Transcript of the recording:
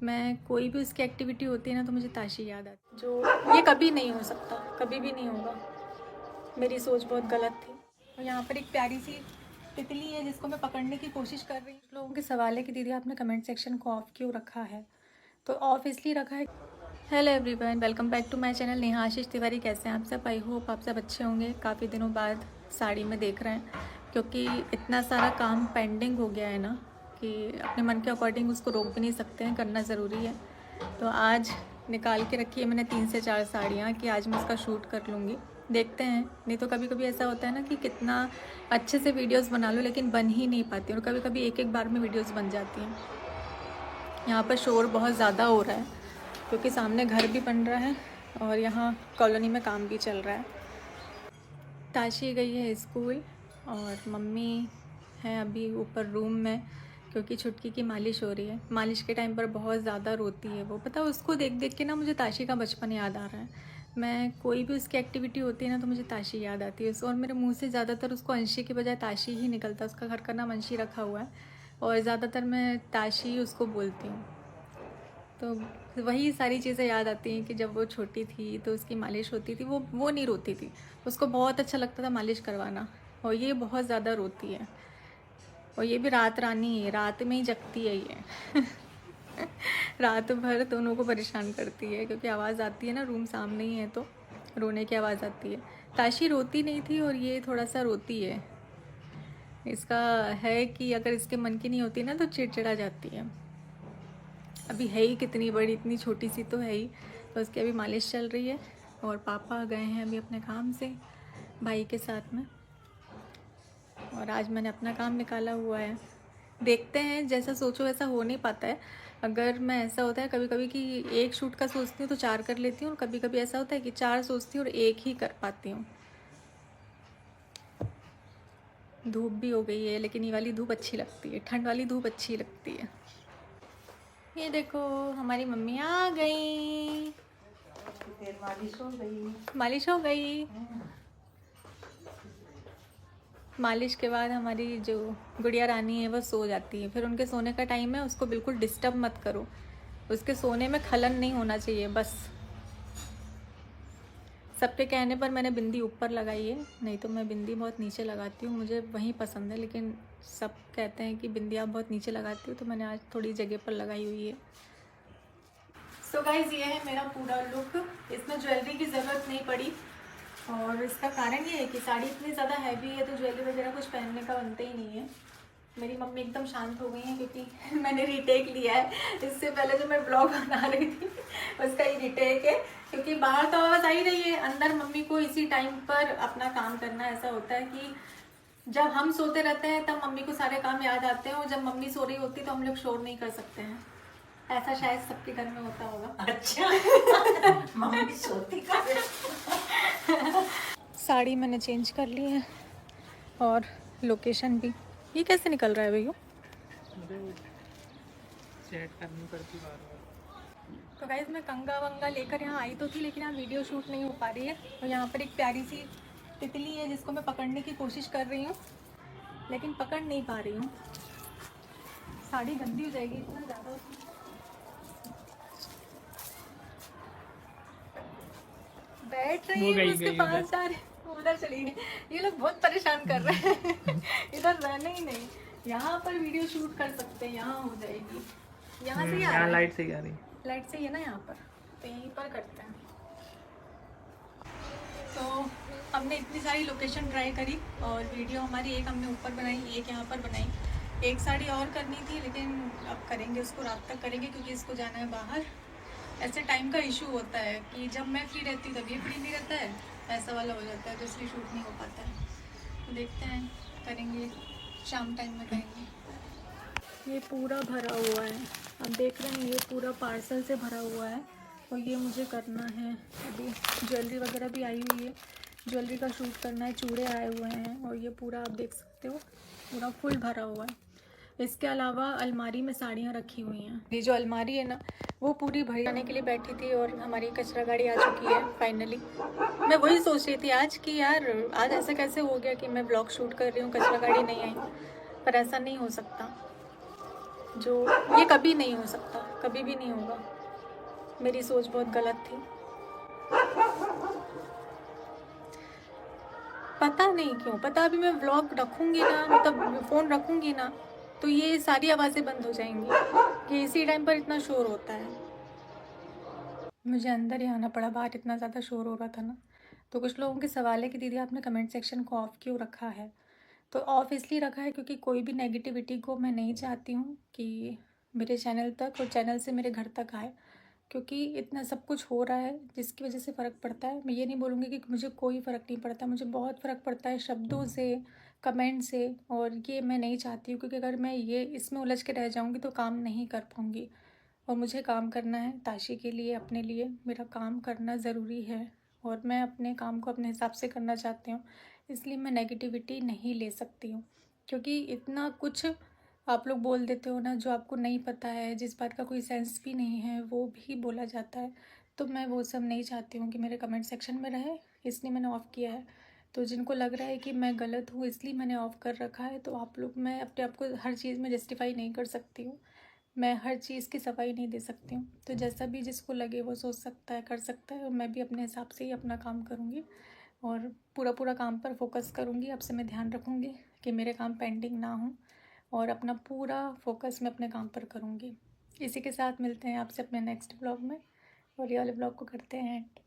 मैं कोई भी उसकी एक्टिविटी होती है ना तो मुझे ताशी याद आती है। जो ये कभी नहीं हो सकता, कभी भी नहीं होगा। मेरी सोच बहुत गलत थी। और यहाँ पर एक प्यारी सी तितली है जिसको मैं पकड़ने की कोशिश कर रही हूँ। लोगों के सवाल है कि दीदी आपने कमेंट सेक्शन को ऑफ क्यों रखा है, तो ऑफ इसलिए रखा है। Hello everyone, welcome back to my channel Neha Ashish Tiwari. कैसे हैं आप सब? आई होप आप सब अच्छे होंगे। काफ़ी दिनों बाद साड़ी में देख रहे हैं क्योंकि इतना सारा काम पेंडिंग हो गया है ना कि अपने मन के अकॉर्डिंग उसको रोक भी नहीं सकते हैं, करना ज़रूरी है। तो आज निकाल के रखी है मैंने 3 से 4 साड़ियाँ कि आज मैं उसका शूट कर लूँगी। देखते हैं, नहीं तो कभी कभी ऐसा होता है ना कि कितना अच्छे से वीडियोस बना लो लेकिन बन ही नहीं पाती, और कभी कभी एक एक बार में वीडियोस बन जाती हैं। यहाँ पर शोर बहुत ज़्यादा हो रहा है क्योंकि सामने घर भी बन रहा है और यहाँ कॉलोनी में काम भी चल रहा है। ताशी गई है स्कूल और मम्मी है अभी ऊपर रूम में क्योंकि छुटकी की मालिश हो रही है। मालिश के टाइम पर बहुत ज़्यादा रोती है वो, पता है। उसको देख देख के ना मुझे ताशी का बचपन याद आ रहा है। मैं कोई भी उसकी एक्टिविटी होती है ना तो मुझे ताशी याद आती है। और मेरे मुंह से ज़्यादातर उसको अंशी के बजाय ताशी ही निकलता है। उसका घर का नाम अंशी रखा हुआ है और ज़्यादातर मैं ताशी ही उसको बोलती हूँ। तो वही सारी चीज़ें याद आती हैं कि जब वो छोटी थी तो उसकी मालिश होती थी। वो नहीं रोती थी, उसको बहुत अच्छा लगता था मालिश करवाना। और ये बहुत ज़्यादा रोती है और ये भी रात रानी है, रात में ही जगती है ये रात भर दोनों को परेशान करती है क्योंकि आवाज़ आती है ना, रूम सामने ही है तो रोने की आवाज़ आती है। ताशी रोती नहीं थी और ये थोड़ा सा रोती है। इसका है कि अगर इसके मन की नहीं होती ना तो चिड़चिड़ा जाती है। अभी है ही कितनी बड़ी, इतनी छोटी सी तो है ही। तो उसकी अभी मालिश चल रही है और पापा गए हैं अभी अपने काम से भाई के साथ में। और आज मैंने अपना काम निकाला हुआ है। देखते हैं, जैसा सोचो वैसा हो नहीं पाता है। अगर मैं ऐसा होता है कभी कभी कि एक शूट का सोचती हूँ तो 4 कर लेती हूँ, और कभी कभी ऐसा होता है कि 4 सोचती हूँ और 1 ही कर पाती हूँ। धूप भी हो गई है लेकिन ये वाली धूप अच्छी लगती है, ठंड वाली धूप अच्छी लगती है। ये देखो हमारी मम्मी आ गई। फिर मालिश हो गई। मालिश हो गई। मालिश के बाद हमारी जो गुड़िया रानी है वो सो जाती है। फिर उनके सोने का टाइम है, उसको बिल्कुल डिस्टर्ब मत करो। उसके सोने में खलन नहीं होना चाहिए बस। सबके कहने पर मैंने बिंदी ऊपर लगाई है, नहीं तो मैं बिंदी बहुत नीचे लगाती हूँ, मुझे वही पसंद है। लेकिन सब कहते हैं कि बिंदी आप बहुत नीचे लगाती हो, तो मैंने आज थोड़ी जगह पर लगाई हुई है। सो गाइज, ये है मेरा पूरा लुक। इसमें ज्वेलरी की ज़रूरत नहीं पड़ी और इसका कारण ये है कि साड़ी इतनी ज़्यादा हैवी है तो ज्वेलरी वगैरह कुछ पहनने का बनता ही नहीं है। मेरी मम्मी एकदम शांत हो गई हैं क्योंकि मैंने रीटेक लिया है। इससे पहले जो मैं ब्लॉग बना रही थी उसका ही रीटेक है, क्योंकि बाहर तो आवाज़ आ ही रही है, अंदर मम्मी को इसी टाइम पर अपना काम करना। ऐसा होता है कि जब हम सोते रहते हैं तब मम्मी को सारे काम याद आते हैं, और जब मम्मी सो रही होती है तो हम लोग शोर नहीं कर सकते हैं। ऐसा शायद सबके घर में होता होगा। अच्छा मम्मी सोती कब? साड़ी मैंने चेंज कर ली है और लोकेशन भी। ये कैसे निकल रहा है भैया? सेट करनी पड़ती बार बार। तो गाइज मैं कंगा वंगा लेकर यहाँ आई तो थी लेकिन यहाँ वीडियो शूट नहीं हो पा रही है। तो यहाँ पर एक प्यारी सी तितली है जिसको मैं पकड़ने की कोशिश कर रही हूँ लेकिन पकड़ नहीं पा रही हूँ। साड़ी गंदी हो जाएगी इतना ज़्यादा। बैठ रही है उसके पास जा रहे, उधर चली गई। ये लोग बहुत परेशान कर रहे हैं इधर रहने ही नहीं। यहाँ पर वीडियो शूट कर सकते हैं, यहाँ हो जाएगी। यहाँ से ही आ रहा है, लाइट से ही आ रही, लाइट से ही है ना यहाँ पर, तो यहीं पर करते हैं। तो हमने इतनी सारी लोकेशन ट्राई करी और वीडियो हमारी एक हमने ऊपर बनाई, एक यहाँ पर बनाई। एक साड़ी और करनी थी लेकिन अब करेंगे, उसको रात तक करेंगे क्योंकि इसको जाना है बाहर। ऐसे टाइम का इशू होता है कि जब मैं फ्री रहती हूँ तब ये फ्री नहीं रहता है, ऐसा वाला हो जाता है, तो इसलिए शूट नहीं हो पाता है। तो देखते हैं, करेंगे शाम टाइम में करेंगे। ये पूरा भरा हुआ है, अब देख रहे हैं, ये पूरा पार्सल से भरा हुआ है और ये मुझे करना है। अभी ज्वेलरी वगैरह भी आई हुई है, ज्वेलरी का शूट करना है, चूड़े आए हुए हैं और ये पूरा आप देख सकते हो पूरा फुल भरा हुआ है। इसके अलावा अलमारी में साड़ियाँ रखी हुई हैं। ये जो अलमारी है ना वो पूरी भरी जाने के लिए बैठी थी और हमारी कचरा गाड़ी आ चुकी है फाइनली। मैं वही सोच रही थी आज कि यार आज ऐसा कैसे हो गया कि मैं ब्लॉग शूट कर रही हूँ, कचरा गाड़ी नहीं आई। पर ऐसा नहीं हो सकता, जो ये कभी नहीं हो सकता, कभी भी नहीं होगा। मेरी सोच बहुत गलत थी। पता नहीं क्यों, पता अभी मैं व्लॉग रखूँगी ना, मतलब फ़ोन रखूँगी ना, तो ये सारी आवाज़ें बंद हो जाएंगी कि इसी टाइम पर इतना शोर होता है। मुझे अंदर ही आना पड़ा, बाहर इतना ज़्यादा शोर हो रहा था ना। तो कुछ लोगों के सवाल है कि दीदी आपने कमेंट सेक्शन को ऑफ़ क्यों रखा है। तो ऑफ़ इसलिए रखा है क्योंकि कोई भी नेगेटिविटी को मैं नहीं चाहती हूँ कि मेरे चैनल तक और चैनल से मेरे घर तक आए, क्योंकि इतना सब कुछ हो रहा है जिसकी वजह से फ़र्क पड़ता है। मैं ये नहीं बोलूँगी कि मुझे कोई फ़र्क नहीं पड़ता, मुझे बहुत फ़र्क पड़ता है शब्दों से, कमेंट से, और ये मैं नहीं चाहती हूँ, क्योंकि अगर मैं ये इसमें उलझ के रह जाऊँगी तो काम नहीं कर पाऊँगी। और मुझे काम करना है ताशी के लिए, अपने लिए मेरा काम करना ज़रूरी है, और मैं अपने काम को अपने हिसाब से करना चाहती हूँ। इसलिए मैं नेगेटिविटी नहीं ले सकती हूँ, क्योंकि इतना कुछ आप लोग बोल देते हो ना जो आपको नहीं पता है, जिस बात का कोई सेंस भी नहीं है, वो भी बोला जाता है। तो मैं वो सब नहीं चाहती हूँ कि मेरे कमेंट सेक्शन में रहे, इसलिए मैंने ऑफ़ किया है। तो जिनको लग रहा है कि मैं गलत हूँ इसलिए मैंने ऑफ़ कर रखा है, तो आप लोग, मैं अपने आप को हर चीज़ में जस्टिफाई नहीं कर सकती हूँ, मैं हर चीज़ की सफाई नहीं दे सकती हूँ। तो जैसा भी जिसको लगे वो सोच सकता है, कर सकता है, और मैं भी अपने हिसाब से ही अपना काम करूँगी और पूरा काम पर फोकस करूँगी। अब से मैं ध्यान रखूँगी कि मेरे काम पेंडिंग ना हो, और अपना पूरा फोकस मैं अपने काम पर करूँगी। इसी के साथ मिलते हैं आपसे अपने नेक्स्ट ब्लॉग में, और ये वाले ब्लॉग को करते हैं एंड।